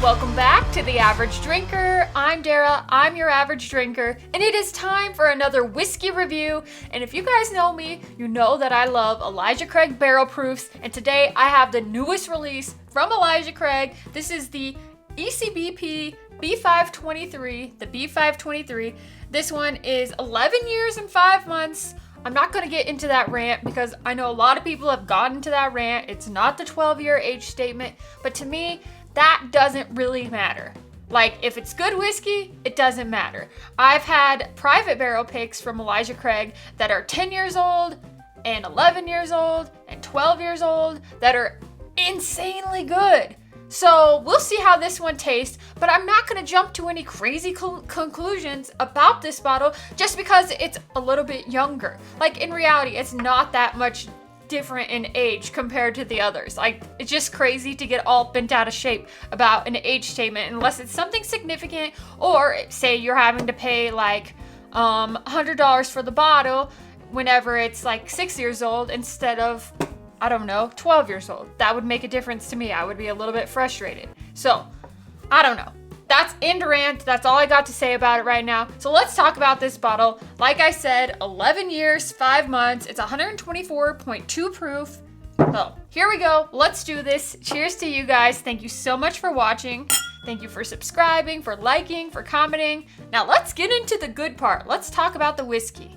Welcome back to The Average Drinker. I'm Dara, I'm your average drinker, and it is time for another whiskey review. And if you guys know me, you know that I love Elijah Craig barrel proofs, and today I have the newest release from Elijah Craig. This is the ECBP B523, the B523. This one is 11 years and 5 months. I'm not going to get into that rant because I know a lot of people have gotten to that rant. It's not the 12-year age statement, but to me, that doesn't really matter. Like, if it's good whiskey, it doesn't matter. I've had private barrel picks from Elijah Craig that are 10 years old and 11 years old and 12 years old that are insanely good. So we'll see how this one tastes, but I'm not going to jump to any crazy conclusions about this bottle just because it's a little bit younger. Like, in reality, it's not that much different in age compared to the others. Like, it's just crazy to get all bent out of shape about an age statement unless it's something significant, or say you're having to pay like $100 for the bottle whenever it's like 6 years old instead of, I don't know, 12 years old. That would make a difference to me. I would be a little bit frustrated. So, I don't know. That's end rant. That's all I got to say about it right now. So let's talk about this bottle. Like I said, 11 years, 5 months. It's 124.2 proof. So here we go. Let's do this. Cheers to you guys. Thank you so much for watching. Thank you for subscribing, for liking, for commenting. Now let's get into the good part. Let's talk about the whiskey.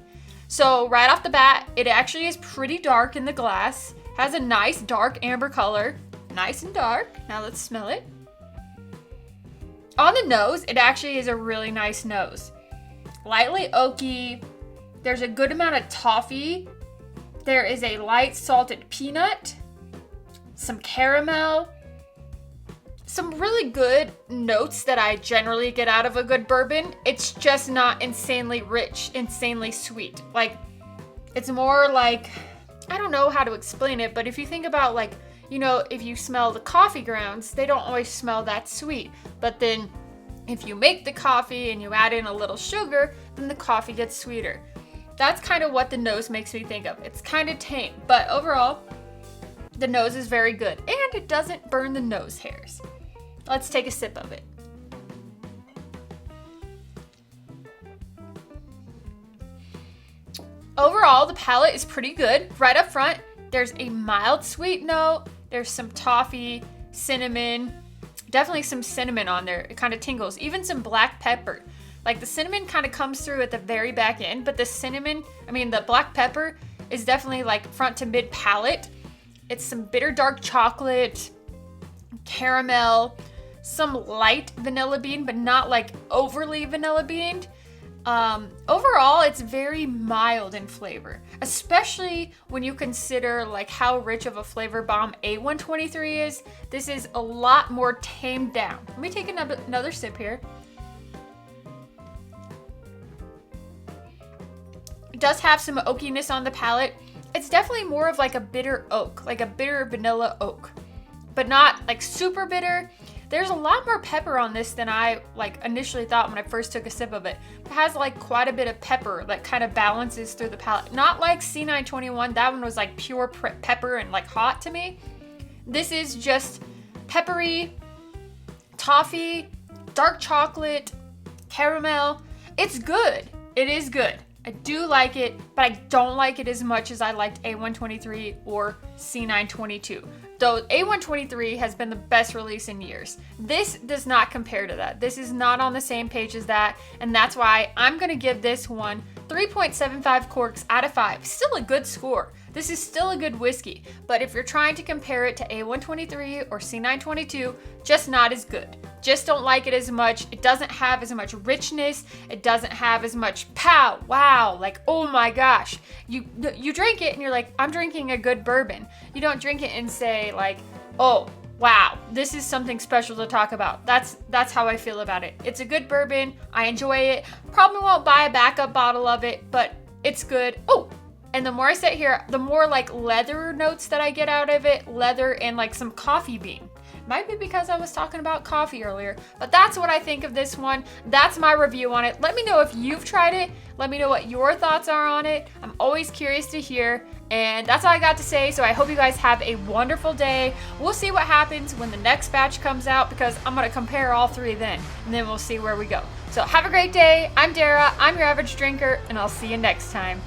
So right off the bat, it actually is pretty dark in the glass. Has a nice dark amber color. Nice and dark. Now let's smell it. On the nose, it actually is a really nice nose. Lightly oaky. There's a good amount of toffee. There is a light salted peanut. Some caramel. Some really good notes that I generally get out of a good bourbon. It's just not insanely rich, insanely sweet. Like, it's more like, I don't know how to explain it, but if you think about, like, you know, if you smell the coffee grounds, they don't always smell that sweet. But then if you make the coffee and you add in a little sugar, then the coffee gets sweeter. That's kind of what the nose makes me think of. It's kind of tame, but overall, the nose is very good and it doesn't burn the nose hairs. Let's take a sip of it. Overall, the palate is pretty good. Right up front, there's a mild sweet note. There's some toffee, cinnamon, definitely some cinnamon on there. It kind of tingles. Even some black pepper. Like, the cinnamon kind of comes through at the very back end, but the black pepper is definitely like front to mid palate. It's some bitter dark chocolate, caramel, some light vanilla bean, but not like overly vanilla beaned. Overall, it's very mild in flavor, especially when you consider like how rich of a flavor bomb A123 is. This is a lot more tamed down. Let me take another sip here. It does have some oakiness on the palate. It's definitely more of like a bitter oak, like a bitter vanilla oak, but not like super bitter. There's a lot more pepper on this than I like initially thought when I first took a sip of it. It has like quite a bit of pepper that kind of balances through the palate. Not like C921, that one was like pure pepper and like hot to me. This is just peppery, toffee, dark chocolate, caramel. It's good. It is good. I do like it, but I don't like it as much as I liked A123 or C922. Though A123 has been the best release in years. This does not compare to that. This is not on the same page as that, and that's why I'm gonna give this one 3.75 corks out of 5. Still a good score. This is still a good whiskey, but if you're trying to compare it to A123 or C922, just not as good. Just don't like it as much. It doesn't have as much richness. It doesn't have as much pow, wow, like, oh my gosh. You drink it and you're like, I'm drinking a good bourbon. You don't drink it and say like, oh, wow, this is something special to talk about. That's how I feel about it. It's a good bourbon. I enjoy it. Probably won't buy a backup bottle of it, but it's good. Oh, and the more I sit here, the more like leather notes that I get out of it, leather and like some coffee bean. Might be because I was talking about coffee earlier, but that's what I think of this one. That's my review on it. Let me know if you've tried it. Let me know what your thoughts are on it. I'm always curious to hear. And that's all I got to say, so I hope you guys have a wonderful day. We'll see what happens when the next batch comes out because I'm going to compare all three then, and then we'll see where we go. So have a great day. I'm Dara, I'm your average drinker, and I'll see you next time.